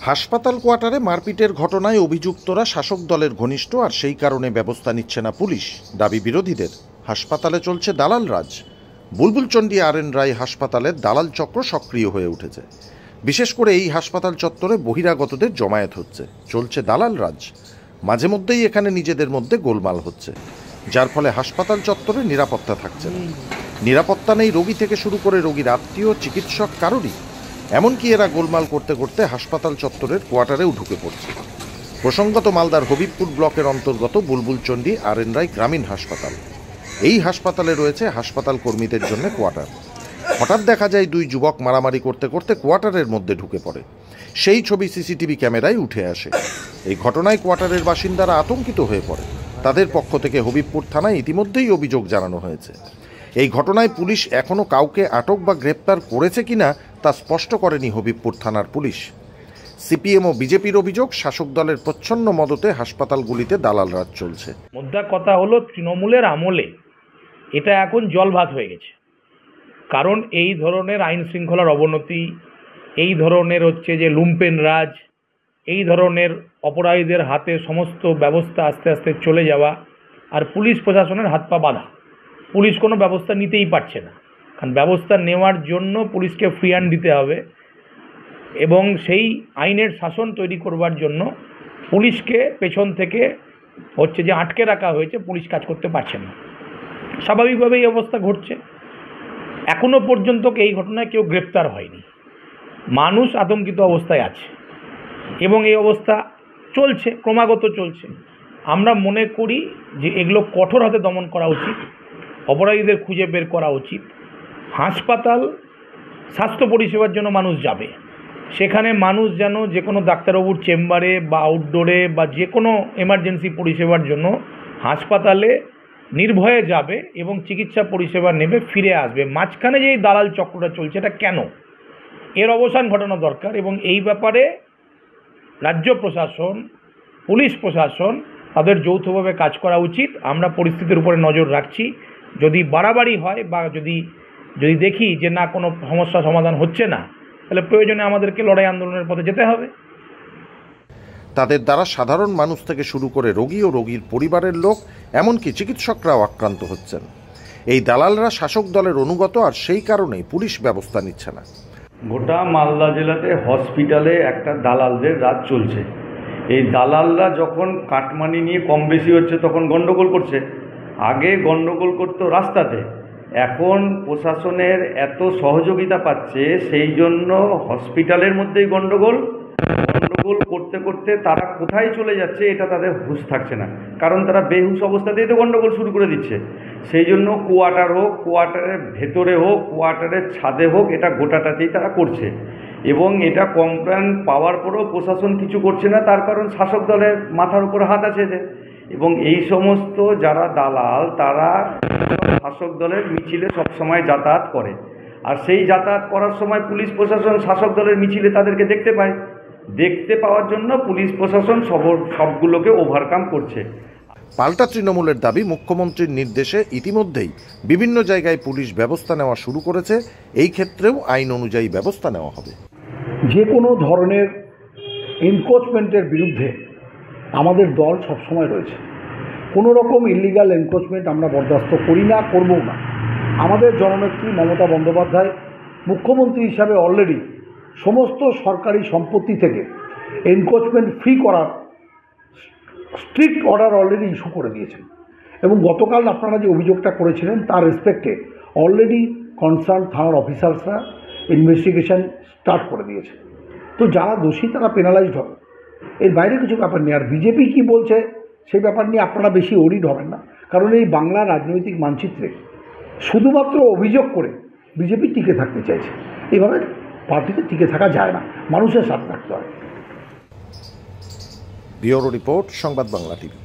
হাসপাতাল কোয়ার্টারে মারপিটের ঘটনায় অভিযুক্তরা শাসক দলের ঘনিষ্ঠ, আর সেই কারণে ব্যবস্থা নিচ্ছে না পুলিশ। দাবি বিরোধীদের। হাসপাতালে চলছে দালাল রাজ। বুলবুলচন্ডী আর.এন. রায় হাসপাতালের দালাল চক্র সক্রিয় হয়ে উঠেছে। বিশেষ করে এই হাসপাতাল চত্বরে বহিরাগতদের জমায়েত হচ্ছে, চলছে দালাল রাজ। মাঝে মধ্যেই এখানে নিজেদের মধ্যে গোলমাল হচ্ছে, যার ফলে হাসপাতাল চত্বরে নিরাপত্তা থাকছে না। নিরাপত্তা নেই রোগী থেকে শুরু করে রোগীর আত্মীয়, চিকিৎসক, কারোরই। এমনকি এরা গোলমাল করতে করতে হাসপাতাল চত্বরের কোয়ার্টারেও ঢুকে পড়ছে। প্রসঙ্গত মালদার হবিবপুর ব্লকের অন্তর্গত বুলবুলচন্ডী আর.এন. রায় গ্রামীণ হাসপাতাল। এই হাসপাতালে রয়েছে হাসপাতাল কর্মীদের জন্য কোয়ার্টার। হঠাৎ দেখা যায় দুই যুবক মারামারি করতে করতে কোয়ার্টারের মধ্যে ঢুকে পড়ে। সেই ছবি সিসিটিভি ক্যামেরায় উঠে আসে। এই ঘটনায় কোয়ার্টারের বাসিন্দারা আতঙ্কিত হয়ে পড়ে। তাদের পক্ষ থেকে হবিবপুর থানায় ইতিমধ্যেই অভিযোগ জানানো হয়েছে। এই ঘটনায় পুলিশ এখনও কাউকে আটক বা গ্রেপ্তার করেছে কিনা তা স্পষ্ট করেনি হবিবপুর থানার পুলিশ। সিপিএম ও বিজেপির অভিযোগ, শাসক দলের প্রচ্ছন্ন মদতে হাসপাতালগুলিতে দালাল রাজ চলছে। মুদ্রা কথা হলো, তৃণমূলের আমলে এটা এখন জলভাত হয়ে গেছে। কারণ এই ধরনের আইন শৃঙ্খলার অবনতি, এই ধরনের যে লুম্পেন রাজ, এই ধরনের অপরাধীদের হাতে সমস্ত ব্যবস্থা আস্তে আস্তে চলে যাওয়া, আর পুলিশ প্রশাসনের হাত পা বাঁধা। পুলিশ কোনো ব্যবস্থা নিতেই পারছে না, কারণ ব্যবস্থা নেওয়ার জন্য পুলিশকে ফ্রি হ্যান্ড দিতে হবে, এবং সেই আইনের শাসন তৈরি করবার জন্য পুলিশকে পেছন থেকে যে আটকে রাখা হয়েছে, পুলিশ কাজ করতে পারছে না। স্বাভাবিকভাবে এই অবস্থা ঘটছে। এখনও পর্যন্ত এই ঘটনায় কেউ গ্রেপ্তার হয়নি। মানুষ আতঙ্কিত অবস্থায় আছে এবং এই অবস্থা চলছে, ক্রমাগত চলছে। আমরা মনে করি যে এগুলো কঠোর হাতে দমন করা উচিত, অপরাধীদের খুঁজে বের করা উচিত। হাসপাতাল স্বাস্থ্য পরিষেবার জন্য মানুষ যাবে, সেখানে মানুষ যেন যে কোনো ডাক্তারবাবুর চেম্বারে বা আউটডোরে বা যে কোনো এমার্জেন্সি পরিষেবার জন্য হাসপাতালে নির্ভয়ে যাবে এবং চিকিৎসা পরিষেবা নেবে, ফিরে আসবে। মাঝখানে যে এই দালাল চক্রটা চলছে, এটা কেন? এর অবসান ঘটানো দরকার, এবং এই ব্যাপারে রাজ্য প্রশাসন, পুলিশ প্রশাসন তাদের যৌথভাবে কাজ করা উচিত। আমরা পরিস্থিতির উপরে নজর রাখছি। যদি বাড়াবাড়ি হয় বা যদি দেখি যে না, কোনো সমস্যা সমাধান হচ্ছে না, তাহলে প্রয়োজনে আমাদেরকে লড়াই আন্দোলনের পথে যেতে হবে। তাদের দ্বারা সাধারণ মানুষ থেকে শুরু করে রোগী ও রোগীর পরিবারের লোক, এমনকি চিকিৎসকরাও আক্রান্ত হচ্ছেন। এই দালালরা শাসক দলের অনুগত, আর সেই কারণেই পুলিশ ব্যবস্থা নিচ্ছে না। গোটা মালদা জেলাতে হসপিটালে একটা দালালদের রাজ চলছে। এই দালালরা যখন কাটমানি নিয়ে কম বেশি হচ্ছে তখন গন্ডগোল করছে। আগে গন্ডগোল করতো রাস্তাতে, এখন প্রশাসনের এত সহযোগিতা পাচ্ছে, সেই জন্য হসপিটালের মধ্যেই গন্ডগোল করতে করতে তারা কোথায় চলে যাচ্ছে এটা তাদের হুঁশ থাকছে না। কারণ তারা বেহুশ অবস্থাতেই তো গন্ডগোল শুরু করে দিচ্ছে। সেই জন্য কোয়ার্টার হোক, কোয়ার্টারের ভেতরে হোক, কোয়ার্টারের ছাদে হোক, এটা গোটাটাতেই তারা করছে। এবং এটা কমপ্লেন পাওয়ার পরেও প্রশাসন কিছু করছে না, তার কারণ শাসক দলের মাথার উপর হাত আছে যে। এবং এই সমস্ত যারা দালাল, তারা শাসক দলের মিছিলে সবসময় যাতায়াত করে, আর সেই যাতায়াত করার সময় পুলিশ প্রশাসন শাসক দলের মিছিলে তাদেরকে দেখতে পায়। দেখতে পাওয়ার জন্য পুলিশ প্রশাসন সবগুলোকে ওভারকাম করছে। পাল্টা তৃণমূলের দাবি, মুখ্যমন্ত্রীর নির্দেশে ইতিমধ্যেই বিভিন্ন জায়গায় পুলিশ ব্যবস্থা নেওয়া শুরু করেছে। এই ক্ষেত্রেও আইন অনুযায়ী ব্যবস্থা নেওয়া হবে। যে কোনো ধরনের এনক্রোচমেন্টের বিরুদ্ধে আমাদের দল সবসময় রয়েছে। কোনো রকম ইলিগাল এনক্রোচমেন্ট আমরা বরদাস্ত করি না, করবও না। আমাদের জননেত্রী মমতা বন্দ্যোপাধ্যায় মুখ্যমন্ত্রী হিসাবে অলরেডি সমস্ত সরকারি সম্পত্তি থেকে এনক্রোচমেন্ট ফ্রি করার স্ট্রিক্ট অর্ডার অলরেডি ইস্যু করে দিয়েছেন, এবং গতকাল আপনারা যে অভিযোগটা করেছিলেন তার রেসপেক্টে অলরেডি কনসার্ন থানার অফিসার্সরা ইনভেস্টিগেশন স্টার্ট করে দিয়েছে। তো যারা দোষী তারা পেনালাইজড হবে, এর বাইরে কিছু ব্যাপার নেই। আর বিজেপি কী বলছে সেই ব্যাপার নিয়ে আপনারা বেশি ওরিড হবেন না, কারণ এই বাংলা রাজনৈতিক মানচিত্রে শুধুমাত্র অভিযোগ করে বিজেপি টিকে থাকতে চাইছে। এভাবে পার্টিতে টিকে থাকা যায় না, মানুষের সাথে থাকতে হয়। ব্যুরো রিপোর্ট, সংবাদ বাংলা টিভি।